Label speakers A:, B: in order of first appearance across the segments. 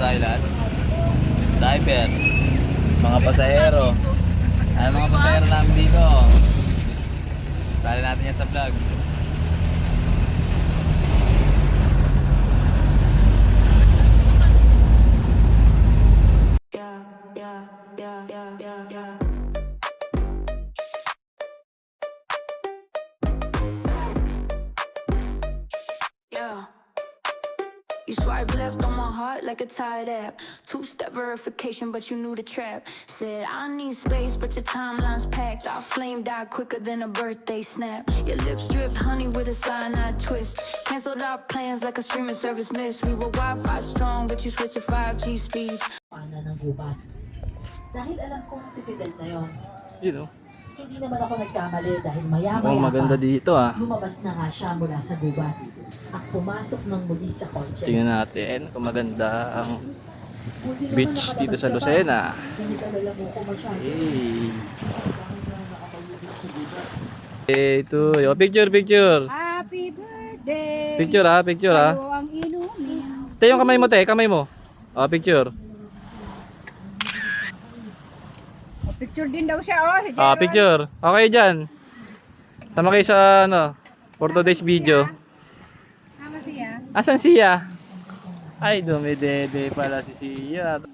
A: tayo lahat? Driver, mga pasahero. Ano mga pasahero namin dito? Sali natin yan sa vlog.
B: You swipe left on my heart like a Tide app. Two-step verification, but you knew the trap. Said I need space, but your timeline's packed. Our flame died quicker than a birthday snap. Your lips dripped honey with a cyanide twist. Canceled our plans like a streaming service missed. We were Wi-Fi strong, but you switched to 5G speeds.
C: Ng gubat. Dahil alam kong si Fidel na yon.
A: You know.
C: Hindi naman ako nagkamali dahil maya-maya
A: Oh, maganda
C: pa,
A: dito ah.
C: lumabas na nga siya mula sa gubat at pumasok ng muli sa kotse.
A: Tingnan natin kung maganda ang
C: Buti naman
A: beach
C: nakalabas
A: dito sa
C: ka pa.
A: Lucena.
C: Hindi talaga mo ko masyado.
A: Ito, yo, picture.
D: Happy birthday!
A: Picture ha.
D: Sa'yo ang inumin.
A: Te, yung kamay mo te, kamay mo. Oh, picture.
D: Picture din daw siya, oh. Si
A: Ah,
D: Gerald.
A: picture. Okay dyan. Sama kayo sa ano, for today's video.
D: Tama siya.
A: Asan siya? Ay, dumidede pala si siya.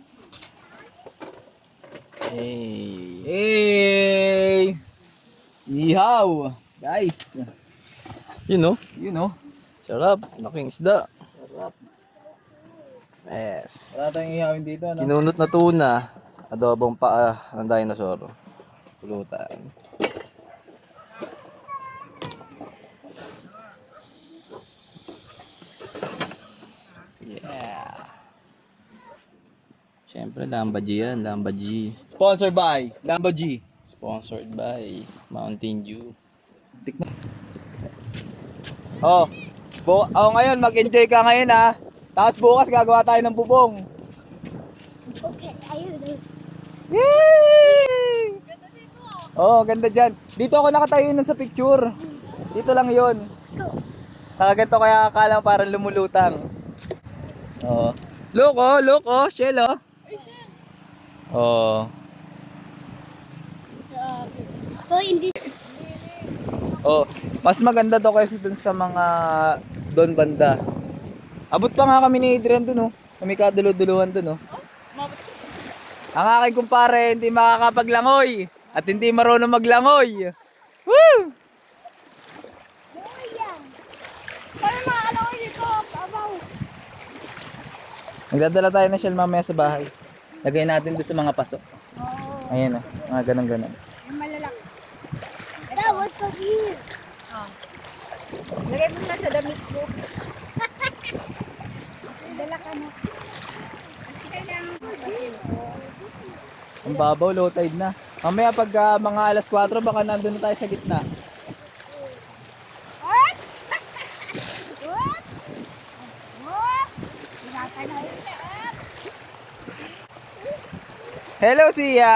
A: Hey.
E: Hey! Ihaw! Guys!
A: You know. Sarap. Laking isda.
E: Sarap.
A: Yes.
E: Wala tayong ihawin dito, no?
A: Kinunot na tuna. Adobong paa ng dinosaur. Pulutan. Yeah. Siyempre, Lamba G yan. Lamba G.
E: Sponsored by Lambo G.
A: Sponsored by Mountain Dew.
E: Oh, ngayon, mag-enjoy ka ngayon, ha? Tapos bukas gagawa tayo ng bubong.
F: Okay, ayun.
E: Yay! Oh, ganda dyan. Dito ako nakatayo na sa picture. Dito lang yun. Kagato kaya akala parang lumulutang. Oh. Look, Shell, oh. Oh.
F: So, hindi.
E: Oh, mas maganda to kaysa dun sa mga doon banda. Abot pa nga kami ni Adrian dun, oh. Kami kaduluduluhan dun, oh. Ang aking kumpare hindi makakapaglangoy at hindi marunong maglangoy. Woo!
F: Para makakalawin dito, abaw.
E: Nagdadala tayo ng shell mamaya sa bahay. Lagay natin doon sa mga paso.
F: Oo.
E: Ayan, oh. Mga ganun-ganun.
D: Yung malalaki.
F: That was so weird.
D: Lagay mo na sa damit ko. Dala ka na. Kasi kailangan ko.
E: Ang babaw, low tide na. Mamaya pag mga alas 4, baka nandun na tayo sa gitna.
F: Oops! Oops! Oops! Tinatay na yun.
E: Hello, Sia!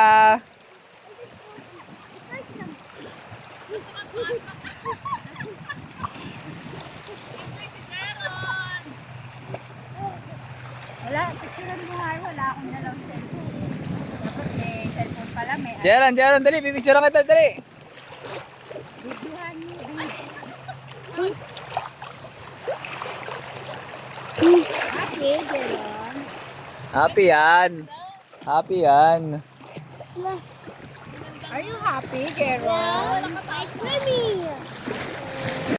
D: Wala, picturean mo nga. Wala akong dalawang cellphone. Dapat may cellphone pala. May
E: Jaron, dali, pipicturean kita, dali!
D: videohan mo.
F: Okay, Jelon.
E: Happy yan! Happy yan!
D: Are you happy, Gerald?